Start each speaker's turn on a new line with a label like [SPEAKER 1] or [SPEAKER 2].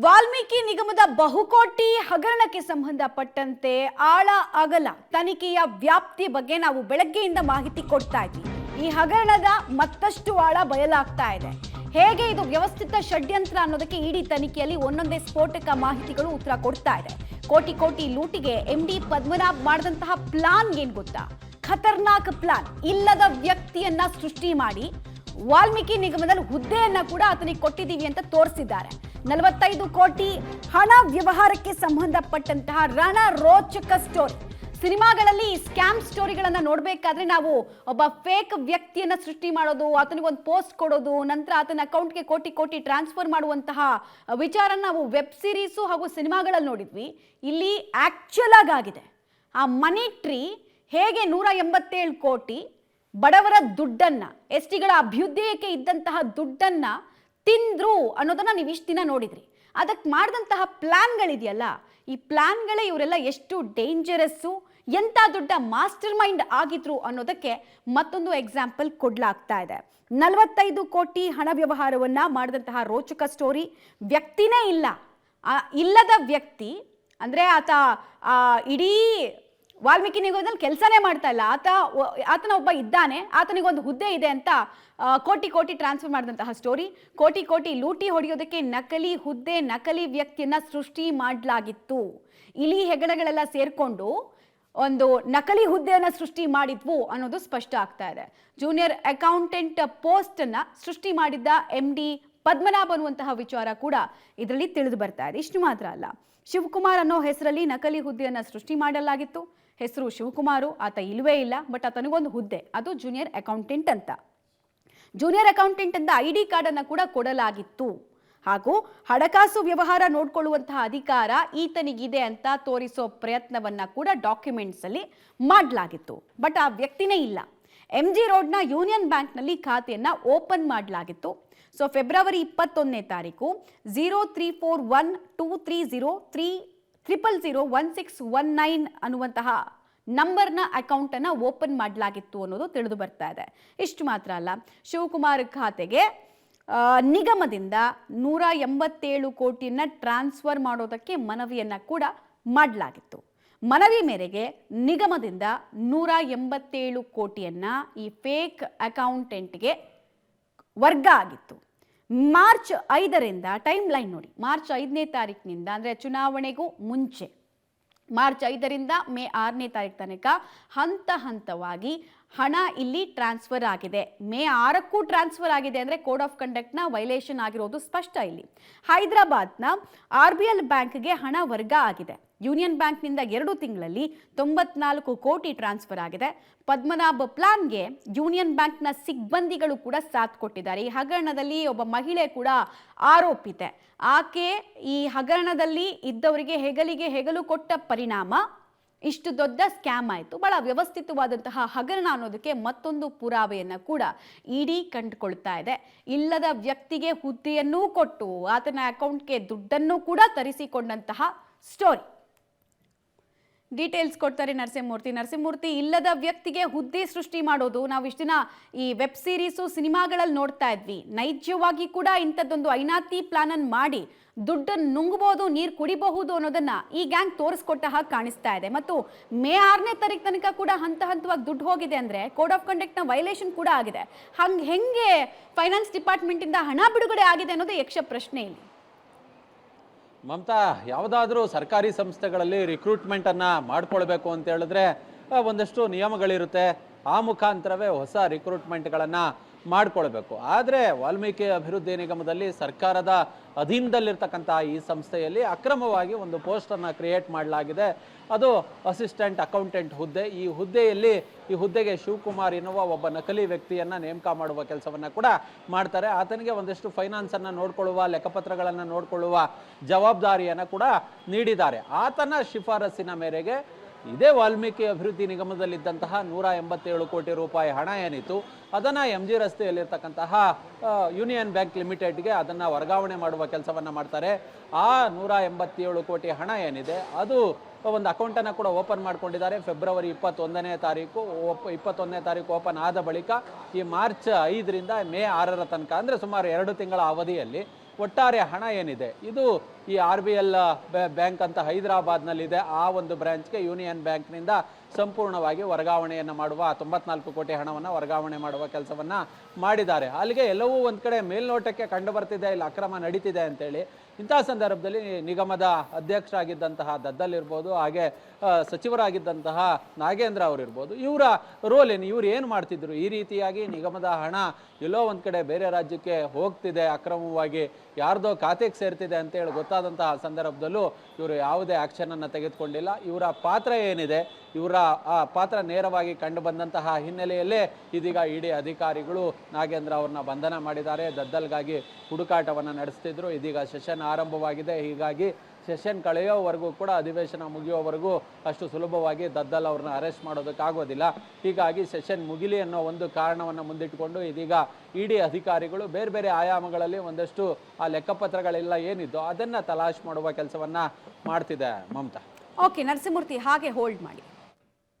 [SPEAKER 1] ವಾಲ್ಮೀಕಿ ನಿಗಮದ ಬಹುಕೋಟಿ ಹಗರಣಕ್ಕೆ ಸಂಬಂಧಪಟ್ಟಂತೆ ಆಳ ಅಗಲ ತನಿಖೆಯ ವ್ಯಾಪ್ತಿ ಬಗ್ಗೆ ನಾವು ಬೆಳಗ್ಗೆಯಿಂದ ಮಾಹಿತಿ ಕೊಡ್ತಾ ಇದ್ವಿ. ಈ ಹಗರಣದ ಮತ್ತಷ್ಟು ಆಳ ಬಯಲಾಗ್ತಾ ಇದೆ. ಹೇಗೆ ಇದು ವ್ಯವಸ್ಥಿತ ಷಡ್ಯಂತ್ರ ಅನ್ನೋದಕ್ಕೆ ಇಡೀ ತನಿಖೆಯಲ್ಲಿ ಒಂದೊಂದೇ ಸ್ಫೋಟಕ ಮಾಹಿತಿಗಳು ಉತ್ತರ ಕೊಡ್ತಾ ಇದೆ. ಕೋಟಿ ಕೋಟಿ ಲೂಟಿಗೆ MD ಪದ್ಮನಾಭ್ ಮಾಡಿದಂತಹ ಪ್ಲಾನ್ ಏನ್ ಗೊತ್ತಾ? ಖತರ್ನಾಕ್ ಪ್ಲಾನ್. ಇಲ್ಲದ ವ್ಯಕ್ತಿಯನ್ನ ಸೃಷ್ಟಿ ಮಾಡಿ ವಾಲ್ಮೀಕಿ ನಿಗಮದಲ್ಲಿ ಹುದ್ದೆಯನ್ನ ಕೂಡ ಆತನಿಗೆ ಕೊಟ್ಟಿದ್ದೀವಿ ಅಂತ ತೋರಿಸಿದ್ದಾರೆ. 45 ಕೋಟಿ ಹಣ ವ್ಯವಹಾರಕ್ಕೆ ಸಂಬಂಧಪಟ್ಟಂತಹ ರಣರೋಚಕ ಸ್ಟೋರಿ. ಸಿನಿಮಾಗಳಲ್ಲಿ ಸ್ಕ್ಯಾಮ್ ಸ್ಟೋರಿಗಳನ್ನ ನೋಡ್ಬೇಕಾದ್ರೆ ನಾವು ಒಬ್ಬ ಫೇಕ್ ವ್ಯಕ್ತಿಯನ್ನ ಸೃಷ್ಟಿ ಮಾಡೋದು, ಆತನಿಗೊಂದು ಪೋಸ್ಟ್ ಕೊಡೋದು, ನಂತರ ಆತನ ಅಕೌಂಟ್ಗೆ ಕೋಟಿ ಕೋಟಿ ಟ್ರಾನ್ಸ್ಫರ್ ಮಾಡುವಂತಹ ವಿಚಾರ ನಾವು ವೆಬ್ ಸೀರೀಸು ಹಾಗೂ ಸಿನಿಮಾಗಳಲ್ಲಿ ನೋಡಿದ್ವಿ. ಇಲ್ಲಿ ಆಕ್ಚುಲ್ ಆಗಿದೆ. ಆ ಮನಿ ಟ್ರೀ ಹೇಗೆ 187 ಕೋಟಿ ಬಡವರ ದುಡ್ಡನ್ನ, ಎಸ್ಟಿಗಳ ಅಭ್ಯುದಯಕ್ಕೆ ಇದ್ದಂತಹ ದುಡ್ಡನ್ನ ತಿಂದ್ರು ಅನ್ನೋದನ್ನ ನೀವು ಇಷ್ಟು ದಿನ ನೋಡಿದ್ರಿ. ಅದಕ್ಕೆ ಮಾಡಿದಂತಹ ಪ್ಲಾನ್ಗಳಿದೆಯಲ್ಲ, ಈ ಪ್ಲಾನ್ಗಳೇ ಇವರೆಲ್ಲ ಎಷ್ಟು ಡೇಂಜರಸ್ಸು, ಎಂಥ ದೊಡ್ಡ ಮಾಸ್ಟರ್ ಮೈಂಡ್ ಆಗಿದ್ರು ಅನ್ನೋದಕ್ಕೆ ಮತ್ತೊಂದು ಎಕ್ಸಾಂಪಲ್ ಕೊಡ್ಲಾಗ್ತಾ ಇದೆ. 45 ಕೋಟಿ ಹಣ ವ್ಯವಹಾರವನ್ನ ಮಾಡಿದಂತಹ ರೋಚಕ ಸ್ಟೋರಿ. ವ್ಯಕ್ತಿನೇ ಇಲ್ಲ, ಇಲ್ಲದ ವ್ಯಕ್ತಿ ಅಂದ್ರೆ ಆತ ಇಡೀ ವಾಲ್ಮೀಕಿ ನಿಗಮದಲ್ಲಿ ಕೆಲಸನೇ ಮಾಡ್ತಾ ಇಲ್ಲ, ಆತನ ಒಬ್ಬ ಇದ್ದಾನೆ, ಆತನಿಗೊಂದು ಹುದ್ದೆ ಇದೆ ಅಂತ ಕೋಟಿ ಕೋಟಿ ಟ್ರಾನ್ಸ್ಫರ್ ಮಾಡಿದಂತಹ ಸ್ಟೋರಿ. ಕೋಟಿ ಕೋಟಿ ಲೂಟಿ ಹೊಡೆಯೋದಕ್ಕೆ ನಕಲಿ ಹುದ್ದೆ, ನಕಲಿ ವ್ಯಕ್ತಿಯನ್ನ ಸೃಷ್ಟಿ ಮಾಡಲಾಗಿತ್ತು. ಇಲಿ ಹೆಗಣಗಳೆಲ್ಲ ಸೇರ್ಕೊಂಡು ಒಂದು ನಕಲಿ ಹುದ್ದೆಯನ್ನ ಸೃಷ್ಟಿ ಮಾಡಿದ್ವು ಅನ್ನೋದು ಸ್ಪಷ್ಟ ಆಗ್ತಾ ಇದೆ. ಜೂನಿಯರ್ ಅಕೌಂಟೆಂಟ್ ಪೋಸ್ಟ್ ಅನ್ನ ಸೃಷ್ಟಿ ಮಾಡಿದ್ದ MD ಪದ್ಮನಾಭ್ ಅನ್ನುವಂತಹ ವಿಚಾರ ಕೂಡ ಇದರಲ್ಲಿ ತಿಳಿದು ಬರ್ತಾ ಇದೆ. ಇಷ್ಟು ಮಾತ್ರ ಅಲ್ಲ, ಶಿವಕುಮಾರ್ ಅನ್ನೋ ಹೆಸರಲ್ಲಿ ನಕಲಿ ಹುದ್ದೆಯನ್ನ ಸೃಷ್ಟಿ ಮಾಡಲಾಗಿತ್ತು. ಹೆಸರು ಶಿವಕುಮಾರು, ಆತ ಇಲ್ವೇ ಇಲ್ಲ, ಬಟ್ ಆತನಿಗೊಂದು ಹುದ್ದೆ, ಅದು ಜೂನಿಯರ್ ಅಕೌಂಟೆಂಟ್ ಅಂತ. ಜೂನಿಯರ್ ಅಕೌಂಟೆಂಟ್ ಅಂತ ID ಕಾರ್ಡ್ ಅನ್ನ ಕೂಡ ಕೊಡಲಾಗಿತ್ತು. ಹಾಗೂ ಹಣಕಾಸು ವ್ಯವಹಾರ ನೋಡ್ಕೊಳ್ಳುವಂತಹ ಅಧಿಕಾರ ಈತನಿಗಿದೆ ಅಂತ ತೋರಿಸೋ ಪ್ರಯತ್ನವನ್ನ ಕೂಡ ಡಾಕ್ಯುಮೆಂಟ್ಸ್ ಅಲ್ಲಿ ಮಾಡಲಾಗಿತ್ತು. ಬಟ್ ಆ ವ್ಯಕ್ತಿನೇ ಇಲ್ಲ. MG ರೋಡ್ನ ಯೂನಿಯನ್ ಬ್ಯಾಂಕ್ನಲ್ಲಿ ಖಾತೆಯನ್ನ ಓಪನ್ ಮಾಡಲಾಗಿತ್ತು. ಸೊ ಫೆಬ್ರವರಿ 21ನೇ ತಾರೀಕು 03412303001619 ಅನ್ನುವಂತಹ ನಂಬರ್ನ ಅಕೌಂಟನ್ನು ಓಪನ್ ಮಾಡಲಾಗಿತ್ತು ಅನ್ನೋದು ತಿಳಿದು ಬರ್ತಾ ಇದೆ. ಇಷ್ಟು ಮಾತ್ರ ಅಲ್ಲ, ಶಿವಕುಮಾರ್ ಖಾತೆಗೆ ನಿಗಮದಿಂದ 187 ಕೋಟಿಯನ್ನ ಟ್ರಾನ್ಸ್ಫರ್ ಮಾಡೋದಕ್ಕೆ ಮನವಿಯನ್ನ ಕೂಡ ಮಾಡಲಾಗಿತ್ತು. ಮನವಿ ಮೇರೆಗೆ ನಿಗಮದಿಂದ 187 ಕೋಟಿಯನ್ನ ಈ ಫೇಕ್ ಅಕೌಂಟೆಂಟ್ಗೆ ವರ್ಗ ಆಗಿತ್ತು. ಮಾರ್ಚ್ 5ರಿಂದ ಟೈಮ್ ಲೈನ್ ನೋಡಿ, ಮಾರ್ಚ್ 5ನೇ ತಾರೀಕಿನಿಂದ ಅಂದರೆ ಚುನಾವಣೆಗೂ ಮುಂಚೆ ಮಾರ್ಚ್ 5ರಿಂದ ಮೇ 6ನೇ ತಾರೀಕು ತನಕ ಹಂತ ಹಂತವಾಗಿ ಹಣ ಇಲ್ಲಿ ಟ್ರಾನ್ಸ್ಫರ್ ಆಗಿದೆ. ಮೇ 6ಕ್ಕೂ ಟ್ರಾನ್ಸ್ಫರ್ ಆಗಿದೆ ಅಂದರೆ ಕೋಡ್ ಆಫ್ ಕಂಡಕ್ಟ್ನ ವೈಲೇಷನ್ ಆಗಿರೋದು ಸ್ಪಷ್ಟ. ಇಲ್ಲಿ ಹೈದರಾಬಾದ್ನ RBL ಬ್ಯಾಂಕ್ಗೆ ಹಣ ವರ್ಗ ಆಗಿದೆ. ಯೂನಿಯನ್ ಬ್ಯಾಂಕ್ನಿಂದ 2 ತಿಂಗಳಲ್ಲಿ 94 ಕೋಟಿ ಟ್ರಾನ್ಸ್ಫರ್ ಆಗಿದೆ. ಪದ್ಮನಾಭ ಪ್ಲಾನ್ಗೆ ಯೂನಿಯನ್ ಬ್ಯಾಂಕ್ನ ಸಿಬ್ಬಂದಿಗಳು ಕೂಡ ಸಾಥ್ ಕೊಟ್ಟಿದ್ದಾರೆ. ಈ ಹಗರಣದಲ್ಲಿ ಒಬ್ಬ ಮಹಿಳೆ ಕೂಡ ಆರೋಪಿತೆ. ಆಕೆ ಈ ಹಗರಣದಲ್ಲಿ ಇದ್ದವರಿಗೆ ಹೆಗಲಿಗೆ ಹೆಗಲು ಕೊಟ್ಟ ಪರಿಣಾಮ ಇಷ್ಟು ದೊಡ್ಡ ಸ್ಕ್ಯಾಮ್ ಆಯಿತು. ಬಹಳ ವ್ಯವಸ್ಥಿತವಾದಂತಹ ಹಗರಣ ಅನ್ನೋದಕ್ಕೆ ಮತ್ತೊಂದು ಪುರಾವೆಯನ್ನ ಕೂಡ ED ಕಂಡುಕೊಳ್ತಾ ಇದೆ. ಇಲ್ಲದ ವ್ಯಕ್ತಿಗೆ ಹುದ್ದೆಯನ್ನೂ ಕೊಟ್ಟು ಆತನ ಅಕೌಂಟ್ಗೆ ದುಡ್ಡನ್ನು ಕೂಡ ತರಿಸಿಕೊಂಡಂತಹ ಸ್ಟೋರಿ. ಡೀಟೇಲ್ಸ್ ಕೊಡ್ತಾರೆ ನರಸಿಂಹಮೂರ್ತಿ. ಇಲ್ಲದ ವ್ಯಕ್ತಿಗೆ ಹುದ್ದೆ ಸೃಷ್ಟಿ ಮಾಡೋದು ನಾವು ಇಷ್ಟು ದಿನ ಈ ವೆಬ್ ಸೀರೀಸು ಸಿನಿಮಾಗಳಲ್ಲಿ ನೋಡ್ತಾ ಇದ್ವಿ. ನೈಜವಾಗಿ ಕೂಡ ಇಂಥದ್ದೊಂದು ಐನಾತಿ ಪ್ಲಾನ್ ಅನ್ನು ಮಾಡಿ ದುಡ್ಡನ್ನು ನುಂಗಬಹುದು, ನೀರು ಕುಡಿಬಹುದು ಅನ್ನೋದನ್ನ ಈ ಗ್ಯಾಂಗ್ ತೋರಿಸ್ಕೊಟ್ಟ ಹಾಗೆ ಕಾಣಿಸ್ತಾ ಇದೆ. ಮತ್ತು ಮೇ 6ನೇ ತಾರೀಕು ತನಕ ಕೂಡ ಹಂತ ಹಂತವಾಗಿ ದುಡ್ಡು ಹೋಗಿದೆ ಅಂದ್ರೆ ಕೋಡ್ ಆಫ್ ಕಂಡಕ್ಟ್ನ ವೈಲೇಷನ್ ಕೂಡ ಆಗಿದೆ. ಹೆಂಗೆ ಫೈನಾನ್ಸ್ ಡಿಪಾರ್ಟ್ಮೆಂಟ್ ಇಂದ ಹಣ ಬಿಡುಗಡೆ ಆಗಿದೆ ಅನ್ನೋದು ಯಕ್ಷ ಪ್ರಶ್ನೆ ಇಲ್ಲಿ.
[SPEAKER 2] ಮಮತಾ, ಯಾವುದಾದ್ರೂ ಸರ್ಕಾರಿ ಸಂಸ್ಥೆಗಳಲ್ಲಿ ರಿಕ್ರೂಟ್ಮೆಂಟನ್ನು ಮಾಡ್ಕೊಳ್ಬೇಕು ಅಂತ ಹೇಳಿದ್ರೆ ಒಂದಷ್ಟು ನಿಯಮಗಳಿರುತ್ತೆ. ಆ ಮುಖಾಂತರವೇ ಹೊಸ ರಿಕ್ರೂಟ್ಮೆಂಟ್ಗಳನ್ನು ಮಾಡ್ಕೊಳ್ಬೇಕು. ಆದರೆ ವಾಲ್ಮೀಕಿ ಅಭಿವೃದ್ಧಿ ನಿಗಮದಲ್ಲಿ ಸರ್ಕಾರದ ಅಧೀನದಲ್ಲಿರ್ತಕ್ಕಂಥ ಈ ಸಂಸ್ಥೆಯಲ್ಲಿ ಅಕ್ರಮವಾಗಿ ಒಂದು ಪೋಸ್ಟನ್ನು ಕ್ರಿಯೇಟ್ ಮಾಡಲಾಗಿದೆ. ಅದು ಅಸಿಸ್ಟೆಂಟ್ ಅಕೌಂಟೆಂಟ್ ಹುದ್ದೆ. ಈ ಹುದ್ದೆಗೆ ಶಿವಕುಮಾರ್ ಎನ್ನುವ ಒಬ್ಬ ನಕಲಿ ವ್ಯಕ್ತಿಯನ್ನು ನೇಮಕ ಮಾಡುವ ಕೆಲಸವನ್ನು ಕೂಡ ಮಾಡ್ತಾರೆ. ಆತನಿಗೆ ಒಂದಷ್ಟು ಫೈನಾನ್ಸನ್ನು ನೋಡ್ಕೊಳ್ಳುವ, ಲೆಕ್ಕಪತ್ರಗಳನ್ನು ನೋಡ್ಕೊಳ್ಳುವ ಜವಾಬ್ದಾರಿಯನ್ನು ಕೂಡ ನೀಡಿದ್ದಾರೆ. ಆತನ ಶಿಫಾರಸ್ಸಿನ ಮೇರೆಗೆ ಇದೇ ವಾಲ್ಮೀಕಿ ಅಭಿವೃದ್ಧಿ ನಿಗಮದಲ್ಲಿದ್ದಂತಹ 187 ಕೋಟಿ ರೂಪಾಯಿ ಹಣ ಏನಿತ್ತು ಅದನ್ನು MG ರಸ್ತೆಯಲ್ಲಿರ್ತಕ್ಕಂತಹ ಯೂನಿಯನ್ ಬ್ಯಾಂಕ್ ಲಿಮಿಟೆಡ್ಗೆ ಅದನ್ನು ವರ್ಗಾವಣೆ ಮಾಡುವ ಕೆಲಸವನ್ನು ಮಾಡ್ತಾರೆ. ಆ 187 ಕೋಟಿ ಹಣ ಏನಿದೆ ಅದು ಒಂದು ಅಕೌಂಟನ್ನು ಕೂಡ ಓಪನ್ ಮಾಡ್ಕೊಂಡಿದ್ದಾರೆ. ಫೆಬ್ರವರಿ 21ನೇ ತಾರೀಕು ಓಪನ್ ಆದ ಬಳಿಕ ಈ ಮಾರ್ಚ್ 5ರಿಂದ ಮೇ 6ರ ತನಕ ಅಂದರೆ ಸುಮಾರು 2 ತಿಂಗಳ ಅವಧಿಯಲ್ಲಿ ಒಟ್ಟಾರೆ ಹಣ ಏನಿದೆ ಇದು ಈ RBL ಬ್ಯಾಂಕ್ ಅಂತ ಹೈದರಾಬಾದ್ನಲ್ಲಿದೆ, ಆ ಒಂದು ಬ್ರಾಂಚ್ಗೆ ಯೂನಿಯನ್ ಬ್ಯಾಂಕ್ನಿಂದ ಸಂಪೂರ್ಣವಾಗಿ ವರ್ಗಾವಣೆಯನ್ನು ಮಾಡುವ 94 ಕೋಟಿ ಹಣವನ್ನು ವರ್ಗಾವಣೆ ಮಾಡುವ ಕೆಲಸವನ್ನು ಮಾಡಿದ್ದಾರೆ. ಅಲ್ಲಿಗೆ ಎಲ್ಲವೂ ಒಂದು ಕಡೆ ಮೇಲ್ನೋಟಕ್ಕೆ ಕಂಡು ಬರ್ತಿದೆ ಇಲ್ಲಿ ಅಕ್ರಮ ನಡೀತಿದೆ ಅಂತೇಳಿ. ಇಂಥ ಸಂದರ್ಭದಲ್ಲಿ ನಿಗಮದ ಅಧ್ಯಕ್ಷರಾಗಿದ್ದಂತಹ ದದ್ದಲ್ ಇರ್ಬೋದು, ಹಾಗೆ ಸಚಿವರಾಗಿದ್ದಂತಹ ನಾಗೇಂದ್ರ ಅವರಿರ್ಬೋದು, ಇವರ ರೋಲ್ ಏನು, ಇವ್ರು ಏನು ಮಾಡ್ತಿದ್ರು? ಈ ರೀತಿಯಾಗಿ ನಿಗಮದ ಹಣ ಎಲ್ಲೋ ಒಂದು ಕಡೆ ಬೇರೆ ರಾಜ್ಯಕ್ಕೆ ಹೋಗ್ತಿದೆ ಅಕ್ರಮವಾಗಿ, ಯಾರ್ದೋ ಖಾತೆಗೆ ಸೇರ್ತಿದೆ ಅಂತೇಳಿ ಗೊತ್ತಾದಂತಹ ಸಂದರ್ಭದಲ್ಲೂ ಇವರು ಯಾವುದೇ ಆ್ಯಕ್ಷನನ್ನು ತೆಗೆದುಕೊಂಡಿಲ್ಲ. ಇವರ ಪಾತ್ರ ಏನಿದೆ, ಇವರ ಆ ಪಾತ್ರ ನೇರವಾಗಿ ಕಂಡು ಬಂದಂತಹ ಹಿನ್ನೆಲೆಯಲ್ಲೇ ಇದೀಗ ಇಡಿ ಅಧಿಕಾರಿಗಳು ನಾಗೇಂದ್ರ ಅವ್ರನ್ನ ಬಂಧನ ಮಾಡಿದ್ದಾರೆ. ದದ್ದಲ್ಗಾಗಿ ಹುಡುಕಾಟವನ್ನು ನಡೆಸ್ತಿದ್ರು. ಇದೀಗ ಸೆಷನ್ ಆರಂಭವಾಗಿದೆ, ಹೀಗಾಗಿ ಸೆಷನ್ ಕಳೆಯೋವರೆಗೂ ಕೂಡ, ಅಧಿವೇಶನ ಮುಗಿಯೋವರೆಗೂ ಅಷ್ಟು ಸುಲಭವಾಗಿ ದದ್ದಲ್ ಅವ್ರನ್ನ ಅರೆಸ್ಟ್ ಮಾಡೋದಕ್ಕಾಗೋದಿಲ್ಲ. ಹೀಗಾಗಿ ಸೆಷನ್ ಮುಗಿಲಿ ಅನ್ನೋ ಒಂದು ಕಾರಣವನ್ನು ಮುಂದಿಟ್ಟುಕೊಂಡು ಇದೀಗ ಇಡಿ ಅಧಿಕಾರಿಗಳು ಬೇರೆ ಬೇರೆ ಆಯಾಮಗಳಲ್ಲಿ ಒಂದಷ್ಟು ಆ ಲೆಕ್ಕಪತ್ರಗಳೆಲ್ಲ ಏನಿದ್ದೋ ಅದನ್ನು ತಲಾಶ್ ಮಾಡುವ ಕೆಲಸವನ್ನು ಮಾಡ್ತಿದೆ ಮಮತಾ.
[SPEAKER 1] ಓಕೆ ನರಸಿಂಹಮೂರ್ತಿ, ಹಾಗೆ ಹೋಲ್ಡ್ ಮಾಡಿ.